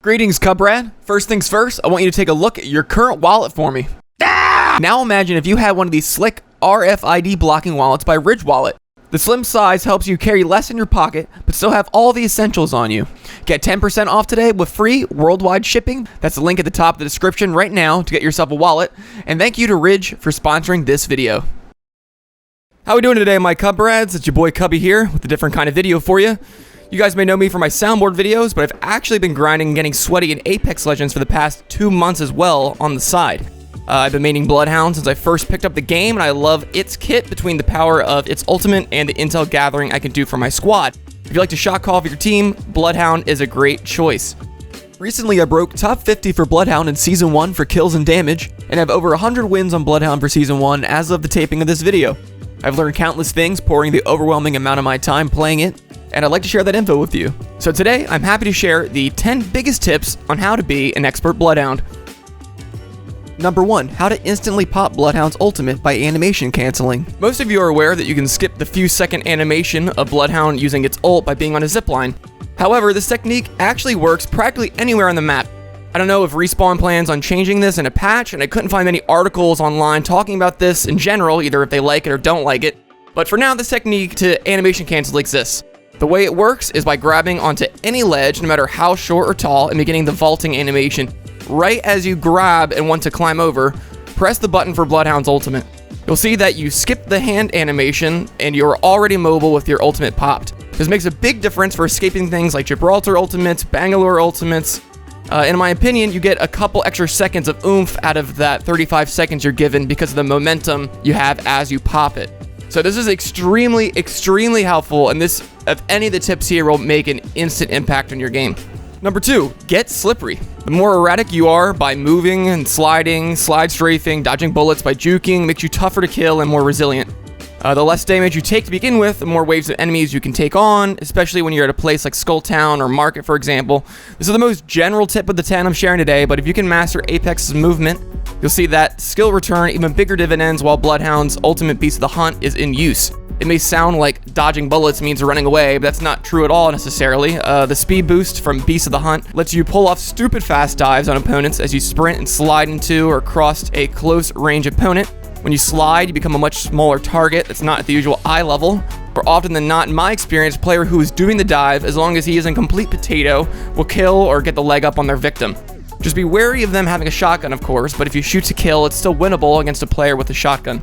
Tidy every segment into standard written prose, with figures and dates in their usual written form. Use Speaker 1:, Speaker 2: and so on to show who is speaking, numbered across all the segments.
Speaker 1: Greetings, Cubbrad. First things first, I want you to take a look at your current wallet for me. Now imagine if you had one of these slick RFID blocking wallets by Ridge Wallet. The slim size helps you carry less in your pocket, but still have all the essentials on you. Get 10% off today with free worldwide shipping. That's the link at the top of the description right now to get yourself a wallet. And thank you to Ridge for sponsoring this video. How we doing today, my Cubbrads? It's your boy Cubby here with a different kind of video for you. You guys may know me for my soundboard videos, but I've actually been grinding and getting sweaty in Apex Legends for the past 2 months as well on the side. I've been maining Bloodhound since I first picked up the game, and I love its kit between the power of its ultimate and the intel gathering I can do for my squad. If you like to shot call for your team, Bloodhound is a great choice. Recently, I broke top 50 for Bloodhound in Season 1 for kills and damage, and have over 100 wins on Bloodhound for Season 1 as of the taping of this video. I've learned countless things, pouring the overwhelming amount of my time playing it, and I'd like to share that info with you. So today, I'm happy to share the 10 biggest tips on how to be an expert Bloodhound. Number 1, how to instantly pop Bloodhound's ultimate by animation canceling. Most of you are aware that you can skip the few second animation of Bloodhound using its ult by being on a zipline. However, this technique actually works practically anywhere on the map. I don't know if Respawn plans on changing this in a patch, and I couldn't find many articles online talking about this in general, either if they like it or don't like it. But for now, this technique to animation cancel exists. The way it works is by grabbing onto any ledge, no matter how short or tall, and beginning the vaulting animation. Right as you grab and want to climb over, press the button for Bloodhound's ultimate. You'll see that you skip the hand animation and you're already mobile with your ultimate popped. This makes a big difference for escaping things like Gibraltar ultimates, Bangalore ultimates. In my opinion, you get a couple extra seconds of oomph out of that 35 seconds you're given because of the momentum you have as you pop it. So this is extremely helpful, and this, of any of the tips here, will make an instant impact on your game. Number 2, get slippery. The more erratic you are by moving and sliding, slide strafing, dodging bullets by juking, makes you tougher to kill and more resilient. The less damage you take to begin with, the more waves of enemies you can take on, especially when you're at a place like Skulltown or Market, for example. This is the most general tip of the 10 I'm sharing today, but if you can master Apex's movement, you'll see that skill return even bigger dividends while Bloodhound's ultimate Beast of the Hunt is in use. It may sound like dodging bullets means running away, but that's not true at all necessarily. The speed boost from Beast of the Hunt lets you pull off stupid fast dives on opponents as you sprint and slide into or cross a close range opponent. When you slide, you become a much smaller target that's not at the usual eye level. More often than not, in my experience, a player who is doing the dive, as long as he isn't complete potato, will kill or get the leg up on their victim. Just be wary of them having a shotgun, of course, but if you shoot to kill, it's still winnable against a player with a shotgun.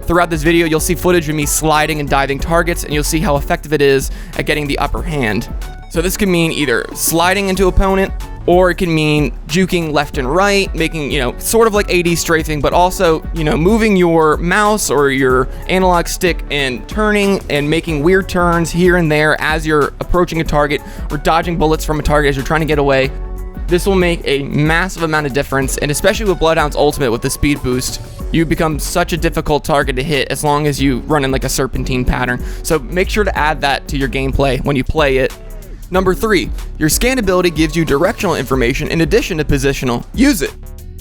Speaker 1: Throughout this video, you'll see footage of me sliding and diving targets, and you'll see how effective it is at getting the upper hand. So this can mean either sliding into opponent, or it can mean juking left and right, making, sort of like AD strafing, but also, moving your mouse or your analog stick and turning and making weird turns here and there as you're approaching a target, or dodging bullets from a target as you're trying to get away. This will make a massive amount of difference, and especially with Bloodhound's ultimate with the speed boost, you become such a difficult target to hit as long as you run in like a serpentine pattern. So make sure to add that to your gameplay when you play it. Number 3, your scan ability gives you directional information in addition to positional. Use it.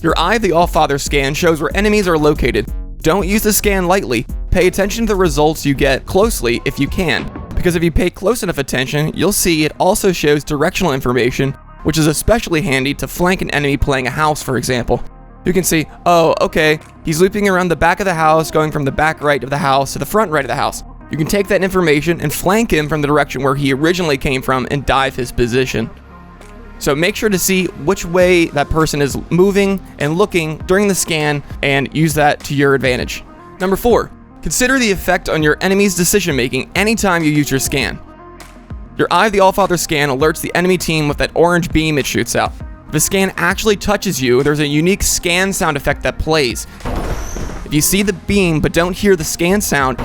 Speaker 1: Your Eye of the Allfather scan shows where enemies are located. Don't use the scan lightly. Pay attention to the results you get closely if you can, because if you pay close enough attention, you'll see it also shows directional information, which is especially handy to flank an enemy playing a house, for example. You can see, oh, okay, he's looping around the back of the house, going from the back right of the house to the front right of the house. You can take that information and flank him from the direction where he originally came from and dive his position. So make sure to see which way that person is moving and looking during the scan and use that to your advantage. Number 4, consider the effect on your enemy's decision making anytime you use your scan. Your Eye of the Allfather scan alerts the enemy team with that orange beam it shoots out. If the scan actually touches you, there's a unique scan sound effect that plays. If you see the beam but don't hear the scan sound,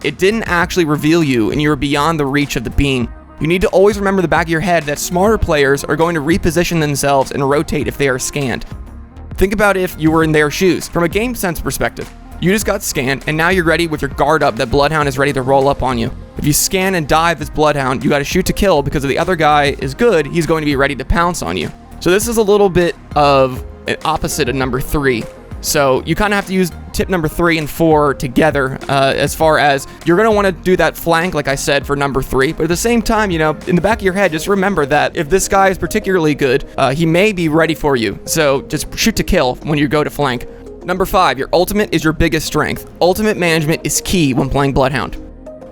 Speaker 1: it didn't actually reveal you and you are beyond the reach of the beam. You need to always remember the back of your head that smarter players are going to reposition themselves and rotate if they are scanned. Think about if you were in their shoes. From a game sense perspective, you just got scanned and now you're ready with your guard up that Bloodhound is ready to roll up on you. If you scan and dive this Bloodhound, you got to shoot to kill because if the other guy is good, he's going to be ready to pounce on you. So this is a little bit of an opposite of number 3. So you kind of have to use tip number 3 and 4 together, as far as you're going to want to do that flank, like I said, for number 3. But at the same time, you know, in the back of your head, just remember that if this guy is particularly good, he may be ready for you. So just shoot to kill when you go to flank. Number 5, your ultimate is your biggest strength. Ultimate management is key when playing Bloodhound.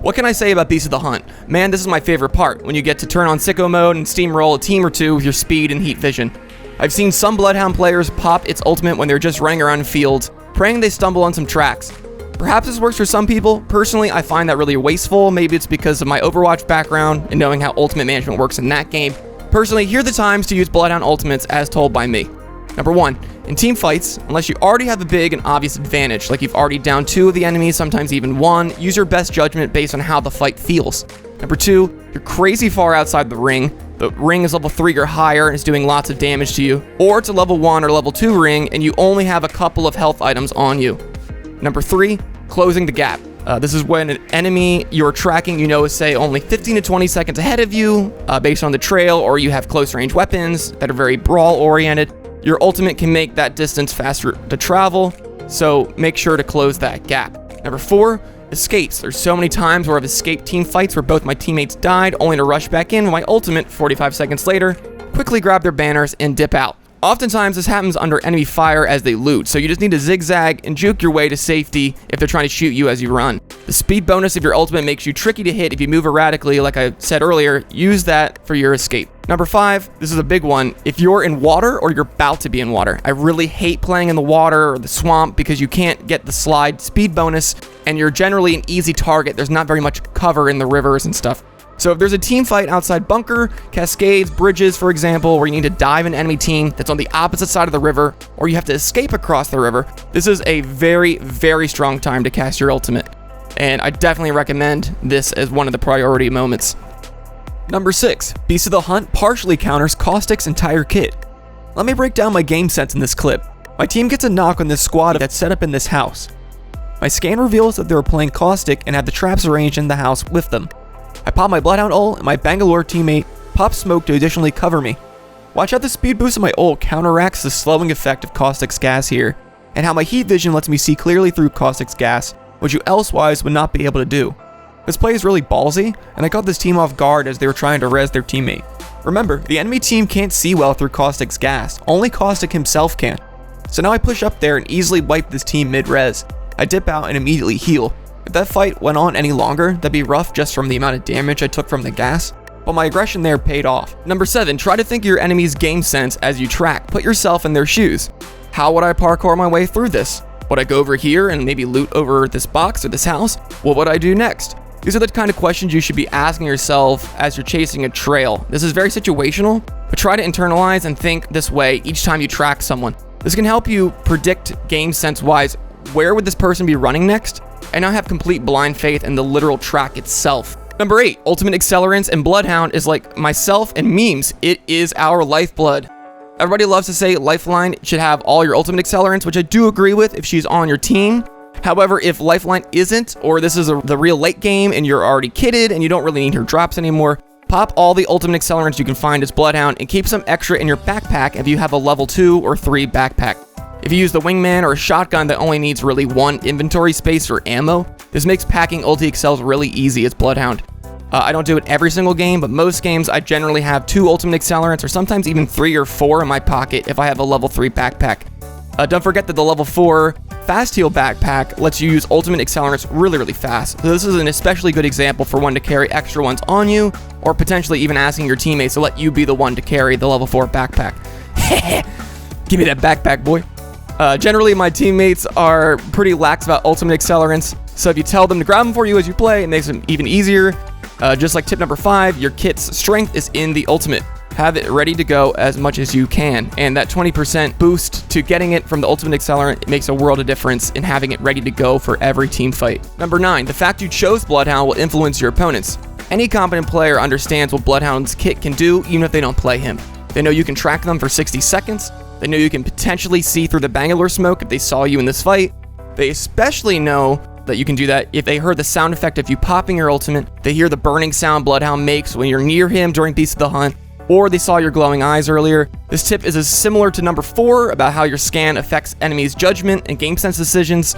Speaker 1: What can I say about Beast of the Hunt? Man, this is my favorite part, when you get to turn on sicko mode and steamroll a team or two with your speed and heat vision. I've seen some Bloodhound players pop its ultimate when they're just running around in fields, praying they stumble on some tracks. Perhaps this works for some people. Personally, I find that really wasteful. Maybe it's because of my Overwatch background and knowing how ultimate management works in that game. Personally, here are the times to use Bloodhound ultimates as told by me. Number 1, in team fights, unless you already have a big and obvious advantage, like you've already downed 2 of the enemies, sometimes even 1, use your best judgment based on how the fight feels. Number 2, you're crazy far outside the ring. The ring is level 3 or higher and is doing lots of damage to you. Or it's a level 1 or level 2 ring and you only have a couple of health items on you. Number 3, closing the gap. This is when an enemy you're tracking, you know, is say only 15 to 20 seconds ahead of you, based on the trail, or you have close range weapons that are very brawl oriented. Your ultimate can make that distance faster to travel, so make sure to close that gap. Number 4, escapes. There's so many times where I've escaped team fights where both my teammates died, only to rush back in with my ultimate 45 seconds later, quickly grab their banners, and dip out. Oftentimes, this happens under enemy fire as they loot, so you just need to zigzag and juke your way to safety if they're trying to shoot you as you run. The speed bonus of your ultimate makes you tricky to hit if you move erratically, like I said earlier. Use that for your escape. Number 5, this is a big one. If you're in water or you're about to be in water, I really hate playing in the water or the swamp because you can't get the slide speed bonus, and you're generally an easy target. There's not very much cover in the rivers and stuff. So if there's a team fight outside bunker, cascades, bridges, for example, where you need to dive an enemy team that's on the opposite side of the river, or you have to escape across the river, this is a very, very strong time to cast your ultimate. And I definitely recommend this as one of the priority moments. Number 6, Beast of the Hunt partially counters Caustic's entire kit. Let me break down my game sense in this clip. My team gets a knock on this squad that's set up in this house. My scan reveals that they were playing Caustic and have the traps arranged in the house with them. I pop my Bloodhound ult, and my Bangalore teammate pops smoke to additionally cover me. Watch how the speed boost of my ult counteracts the slowing effect of Caustic's gas here, and how my heat vision lets me see clearly through Caustic's gas, which you elsewise would not be able to do. This play is really ballsy, and I caught this team off guard as they were trying to res their teammate. Remember, the enemy team can't see well through Caustic's gas, only Caustic himself can. So now I push up there and easily wipe this team mid-res. I dip out and immediately heal. If that fight went on any longer, that'd be rough just from the amount of damage I took from the gas, but my aggression there paid off. Number 7, try to think of your enemy's game sense as you track. Put yourself in their shoes. How would I parkour my way through this? Would I go over here and maybe loot over this box or this house? What would I do next? These are the kind of questions you should be asking yourself as you're chasing a trail. This is very situational, but try to internalize and think this way each time you track someone. This can help you predict game sense wise, where would this person be running next? And not have complete blind faith in the literal track itself. Number 8, Ultimate Accelerants and Bloodhound is like myself and memes. It is our lifeblood. Everybody loves to say Lifeline should have all your Ultimate Accelerants, which I do agree with if she's on your team. However, if Lifeline isn't, or this is the real late game and you're already kitted and you don't really need her drops anymore, pop all the Ultimate Accelerants you can find as Bloodhound and keep some extra in your backpack if you have a level 2 or 3 backpack. If you use the wingman or a shotgun that only needs really 1 inventory space for ammo, this makes packing ulti excels really easy as Bloodhound. I don't do it every single game, but most games I generally have 2 Ultimate Accelerants or sometimes even 3 or 4 in my pocket if I have a level 3 backpack. Don't forget that the level 4 Fast Heal backpack lets you use Ultimate Accelerants really fast. So this is an especially good example for one to carry extra ones on you, or potentially even asking your teammates to let you be the one to carry the level 4 backpack. Give me that backpack, boy. Generally, my teammates are pretty lax about Ultimate Accelerants, so if you tell them to grab them for you as you play, it makes them even easier. Just like tip number 5, your kit's strength is in the ultimate. Have it ready to go as much as you can, and that 20% boost to getting it from the Ultimate Accelerant, it makes a world of difference in having it ready to go for every team fight. Number 9, the fact you chose Bloodhound will influence your opponents. Any competent player understands what Bloodhound's kit can do even if they don't play him. They know you can track them for 60 seconds, they know you can potentially see through the Bangalore smoke if they saw you in this fight. They especially know that you can do that if they heard the sound effect of you popping your ultimate. They hear the burning sound Bloodhound makes when you're near him during Beast of the Hunt. or they saw your glowing eyes earlier. This tip is as similar to number 4 about how your scan affects enemies' judgment and game sense decisions.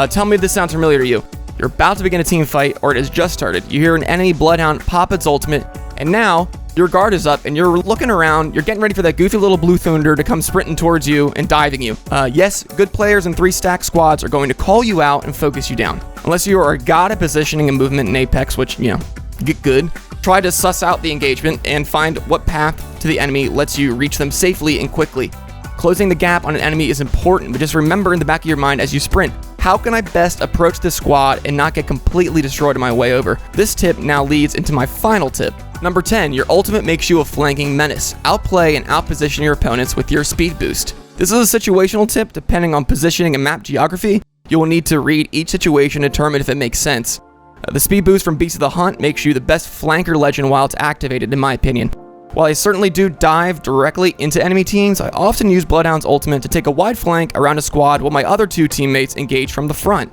Speaker 1: Tell me if this sounds familiar to you. You're about to begin a team fight, or it has just started. You hear an enemy Bloodhound pop its ultimate, and now your guard is up and you're looking around. You're getting ready for that goofy little blue thunder to come sprinting towards you and diving you. Yes, good players in 3-stack squads are going to call you out and focus you down. Unless you are a god at positioning and movement in Apex, which, get good. Try to suss out the engagement and find what path to the enemy lets you reach them safely and quickly. Closing the gap on an enemy is important, but just remember in the back of your mind as you sprint, how can I best approach this squad and not get completely destroyed on my way over? This tip now leads into my final tip. Number 10, your ultimate makes you a flanking menace. Outplay and outposition your opponents with your speed boost. This is a situational tip depending on positioning and map geography. You will need to read each situation to determine if it makes sense. The speed boost from Beast of the Hunt makes you the best flanker legend while it's activated, in my opinion. While I certainly do dive directly into enemy teams, I often use Bloodhound's ultimate to take a wide flank around a squad while my other 2 teammates engage from the front.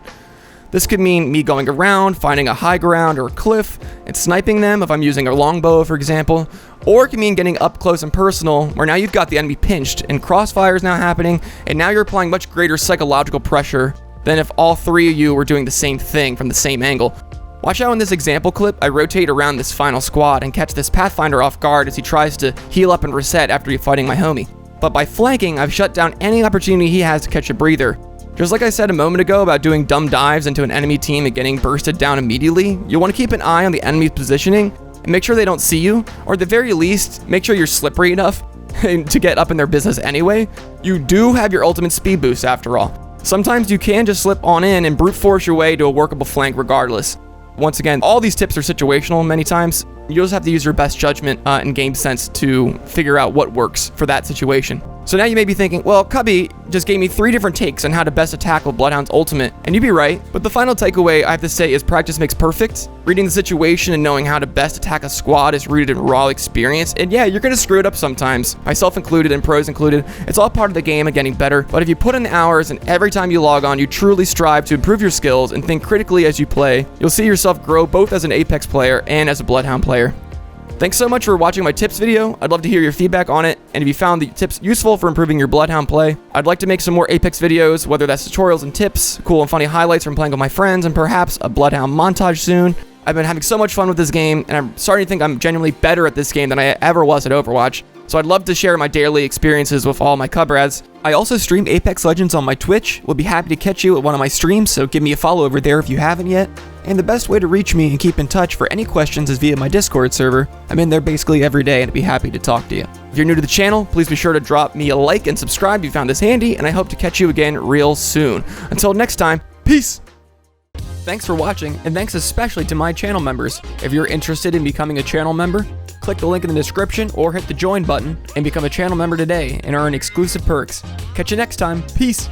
Speaker 1: This could mean me going around, finding a high ground or a cliff, and sniping them if I'm using a longbow, for example. Or it can mean getting up close and personal, where now you've got the enemy pinched, and crossfire is now happening, and now you're applying much greater psychological pressure than if all 3 of you were doing the same thing from the same angle. Watch out in this example clip, I rotate around this final squad and catch this Pathfinder off guard as he tries to heal up and reset after fighting my homie. But by flanking, I've shut down any opportunity he has to catch a breather. Just like I said a moment ago about doing dumb dives into an enemy team and getting bursted down immediately, you want to keep an eye on the enemy's positioning and make sure they don't see you, or at the very least, make sure you're slippery enough to get up in their business anyway. You do have your ultimate speed boost after all. Sometimes you can just slip on in and brute force your way to a workable flank regardless. Once again, all these tips are situational many times. You just have to use your best judgment and game sense to figure out what works for that situation. So now you may be thinking, well, Cubby just gave me 3 different takes on how to best tackle Bloodhound's ultimate, and you'd be right, but the final takeaway I have to say is practice makes perfect. Reading the situation and knowing how to best attack a squad is rooted in raw experience, and yeah, you're gonna screw it up sometimes, myself included and pros included. It's all part of the game and getting better, but if you put in the hours and every time you log on, you truly strive to improve your skills and think critically as you play, you'll see yourself grow both as an Apex player and as a Bloodhound player. Thanks so much for watching my tips video. I'd love to hear your feedback on it, and if you found the tips useful for improving your Bloodhound play, I'd like to make some more Apex videos, whether that's tutorials and tips, cool and funny highlights from playing with my friends, and perhaps a Bloodhound montage soon. I've been having so much fun with this game, and I'm starting to think I'm genuinely better at this game than I ever was at Overwatch. So I'd love to share my daily experiences with all my cubbrads. I also stream Apex Legends on my Twitch. We'll be happy to catch you at one of my streams, so give me a follow over there if you haven't yet. And the best way to reach me and keep in touch for any questions is via my Discord server. I'm in there basically every day and I'd be happy to talk to you. If you're new to the channel, please be sure to drop me a like and subscribe if you found this handy, and I hope to catch you again real soon. Until next time, peace! Thanks for watching, and thanks especially to my channel members. If you're interested in becoming a channel member, click the link in the description or hit the join button and become a channel member today and earn exclusive perks. Catch you next time. Peace!